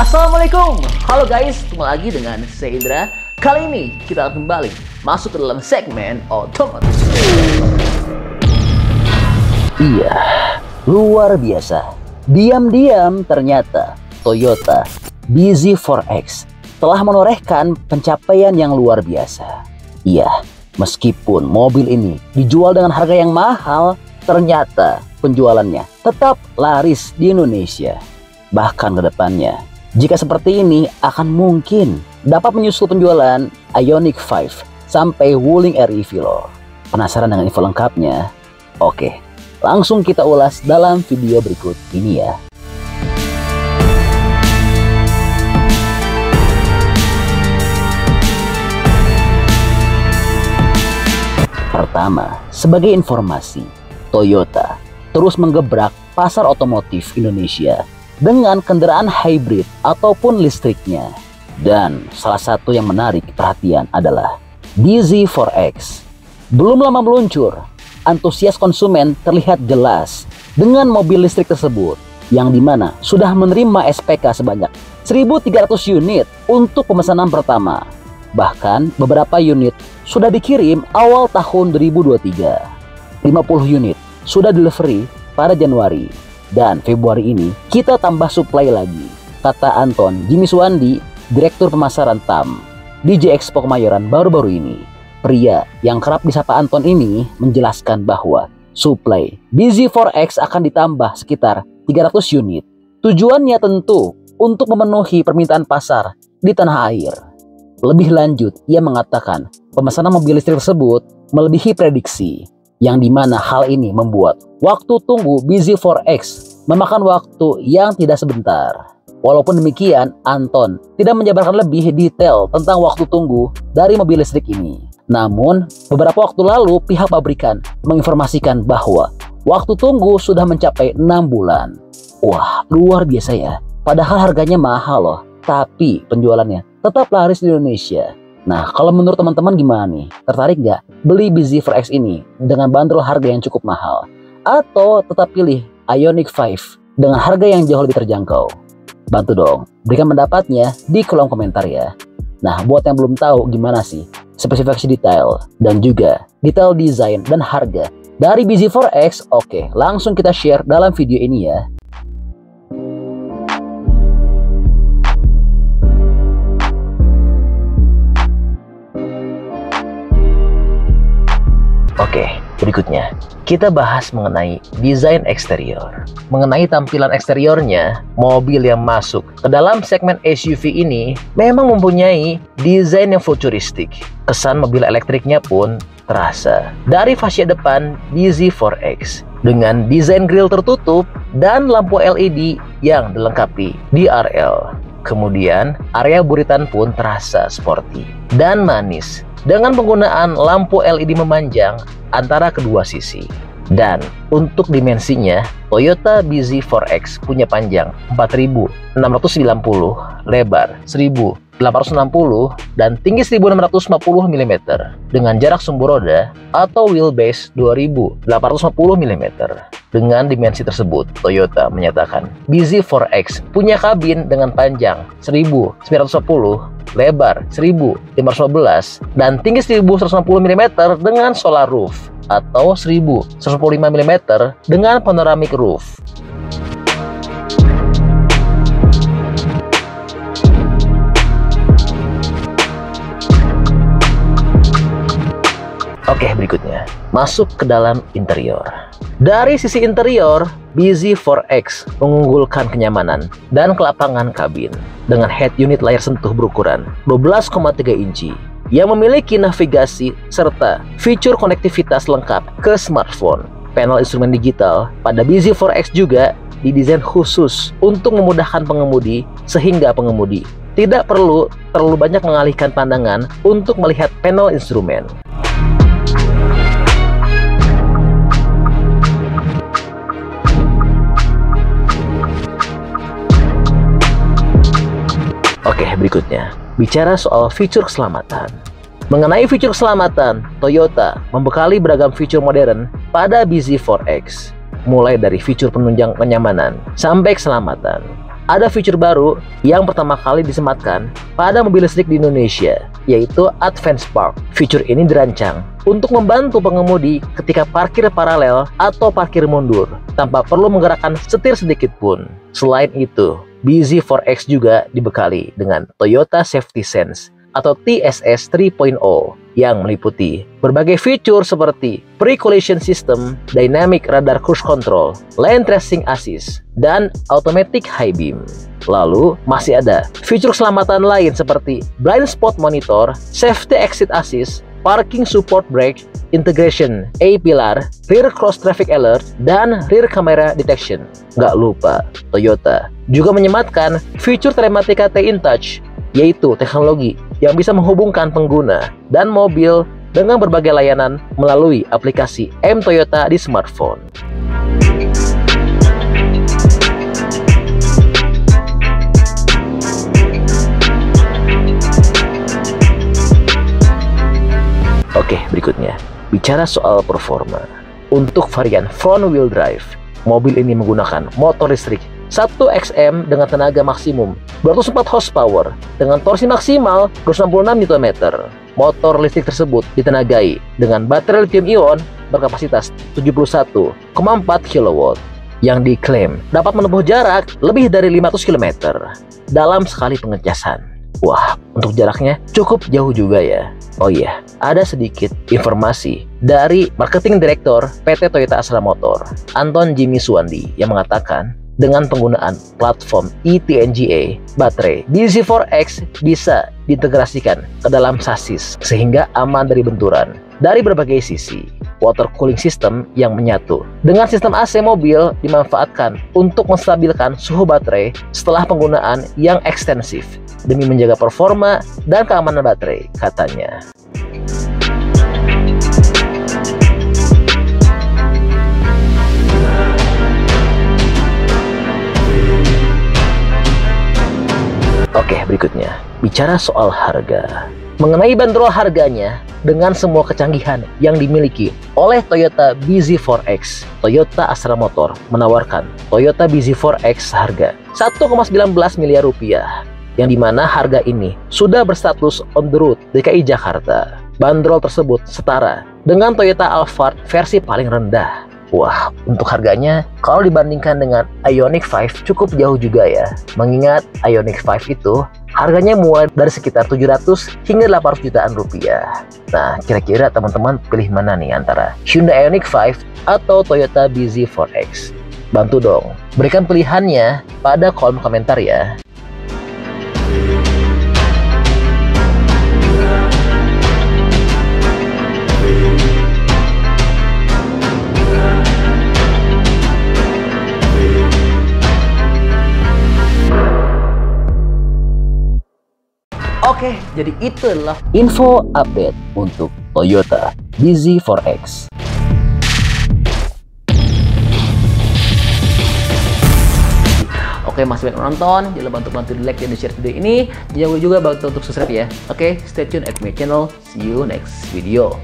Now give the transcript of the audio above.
Assalamualaikum, halo guys, ketemu lagi dengan saya Indra. Kali ini kita akan kembali masuk ke dalam segmen otomotif. Iya, luar biasa. Diam-diam ternyata Toyota bZ4X telah menorehkan pencapaian yang luar biasa. Iya, meskipun mobil ini dijual dengan harga yang mahal, ternyata penjualannya tetap laris di Indonesia. Bahkan ke depannya, jika seperti ini akan mungkin dapat menyusul penjualan Ioniq 5 sampai Wuling RE Velour. Penasaran dengan info lengkapnya? Oke, langsung kita ulas dalam video berikut ini ya. Pertama, sebagai informasi, Toyota terus menggebrak pasar otomotif Indonesia dengan kendaraan hybrid ataupun listriknya. Dan salah satu yang menarik perhatian adalah bZ4X. Belum lama meluncur, antusias konsumen terlihat jelas dengan mobil listrik tersebut, yang dimana sudah menerima SPK sebanyak 1.300 unit untuk pemesanan pertama. Bahkan beberapa unit sudah dikirim awal tahun 2023. 50 unit sudah delivery pada Januari. Dan Februari ini kita tambah supply lagi, kata Anton Jimmy Suwandi, Direktur Pemasaran TAM di J-Expo Kemayoran baru-baru ini. Pria yang kerap disapa Anton ini menjelaskan bahwa supply bZ4X akan ditambah sekitar 300 unit. Tujuannya tentu untuk memenuhi permintaan pasar di tanah air. Lebih lanjut, ia mengatakan pemesanan mobil listrik tersebut melebihi prediksi, yang dimana hal ini membuat waktu tunggu bZ4X memakan waktu yang tidak sebentar. Walaupun demikian, Anton tidak menjabarkan lebih detail tentang waktu tunggu dari mobil listrik ini. Namun, beberapa waktu lalu pihak pabrikan menginformasikan bahwa waktu tunggu sudah mencapai 6 bulan. Wah, luar biasa ya. Padahal harganya mahal loh, tapi penjualannya tetap laris di Indonesia. Nah, kalau menurut teman-teman gimana nih? Tertarik nggak beli bZ4X ini dengan bandrol harga yang cukup mahal? Atau tetap pilih Ioniq 5 dengan harga yang jauh lebih terjangkau? Bantu dong, berikan pendapatnya di kolom komentar ya. Nah, buat yang belum tahu gimana sih spesifikasi detail dan juga detail desain dan harga dari bZ4X, oke, langsung kita share dalam video ini ya. Oke, berikutnya kita bahas mengenai desain eksterior. Mengenai tampilan eksteriornya, mobil yang masuk ke dalam segmen SUV ini memang mempunyai desain yang futuristik. Kesan mobil elektriknya pun terasa. Dari fascia depan bZ4X dengan desain grill tertutup dan lampu LED yang dilengkapi DRL. Kemudian area buritan pun terasa sporty dan manis dengan penggunaan lampu LED memanjang antara kedua sisi. Dan untuk dimensinya, Toyota bZ4X punya panjang 4.690, lebar 1.860, dan tinggi 1.650 mm dengan jarak sumbu roda atau wheelbase 2.850 mm. Dengan dimensi tersebut, Toyota menyatakan bZ4X punya kabin dengan panjang 1.910, lebar 1.515, dan tinggi 1.160 mm dengan solar roof atau 1.145 mm dengan panoramic roof. Oke, berikutnya masuk ke dalam interior. Dari sisi interior, bZ4X mengunggulkan kenyamanan dan kelapangan kabin dengan head unit layar sentuh berukuran 12,3 inci yang memiliki navigasi serta fitur konektivitas lengkap ke smartphone. Panel instrumen digital pada bZ4X juga didesain khusus untuk memudahkan pengemudi sehingga pengemudi tidak perlu terlalu banyak mengalihkan pandangan untuk melihat panel instrumen. Oke, berikutnya bicara soal fitur keselamatan. Mengenai fitur keselamatan, Toyota membekali beragam fitur modern pada bZ4X, mulai dari fitur penunjang kenyamanan sampai keselamatan. ada fitur baru yang pertama kali disematkan pada mobil listrik di Indonesia, yaitu Advance Park. Fitur ini dirancang untuk membantu pengemudi ketika parkir paralel atau parkir mundur tanpa perlu menggerakkan setir sedikit pun. Selain itu, bZ4X juga dibekali dengan Toyota Safety Sense atau TSS 3.0 yang meliputi berbagai fitur seperti pre-collision system, dynamic radar cruise control, lane tracing assist, dan automatic high beam. Lalu masih ada fitur keselamatan lain seperti blind spot monitor, safety exit assist, parking support brake, integration A-pillar, rear cross traffic alert, dan rear camera detection. Nggak lupa, Toyota juga menyematkan fitur telematika T-InTouch, yaitu teknologi yang bisa menghubungkan pengguna dan mobil dengan berbagai layanan melalui aplikasi M Toyota di smartphone. Oke, berikutnya bicara soal performa. Untuk varian front wheel drive, mobil ini menggunakan motor listrik 1XM dengan tenaga maksimum 204 horsepower dengan torsi maksimal 266 Nm. Motor listrik tersebut ditenagai dengan baterai lithium-ion berkapasitas 71,4 kW yang diklaim dapat menempuh jarak lebih dari 500 km dalam sekali pengecasan. Wah, untuk jaraknya cukup jauh juga ya. Oh iya, ada sedikit informasi dari Marketing Director PT Toyota Astra Motor, Anton Jimmy Suwandi, yang mengatakan dengan penggunaan platform eTNGA, baterai bZ4X bisa diintegrasikan ke dalam sasis sehingga aman dari benturan dari berbagai sisi. Water cooling system yang menyatu dengan sistem AC mobil dimanfaatkan untuk menstabilkan suhu baterai setelah penggunaan yang ekstensif demi menjaga performa dan keamanan baterai, katanya. Oke, berikutnya bicara soal harga. Mengenai bandrol harganya, dengan semua kecanggihan yang dimiliki oleh Toyota bZ4X, Toyota Astra Motor menawarkan Toyota bZ4X harga 1,19 miliar rupiah, yang dimana harga ini sudah berstatus on the road DKI Jakarta. Bandrol tersebut setara dengan Toyota Alphard versi paling rendah. Wah, untuk harganya kalau dibandingkan dengan Ioniq 5 cukup jauh juga ya. Mengingat Ioniq 5 itu harganya mulai dari sekitar 700 hingga 800 jutaan rupiah. Nah, kira-kira teman-teman pilih mana nih antara Hyundai Ioniq 5 atau Toyota bZ4X? Bantu dong, berikan pilihannya pada kolom komentar ya. Oke, jadi itu adalah info update untuk Toyota bZ4X. Oke, masih banyak nonton, jangan lupa untuk bantu di like dan di share video ini. Jangan lupa juga bantu untuk subscribe ya. Oke, stay tune at my channel. See you next video.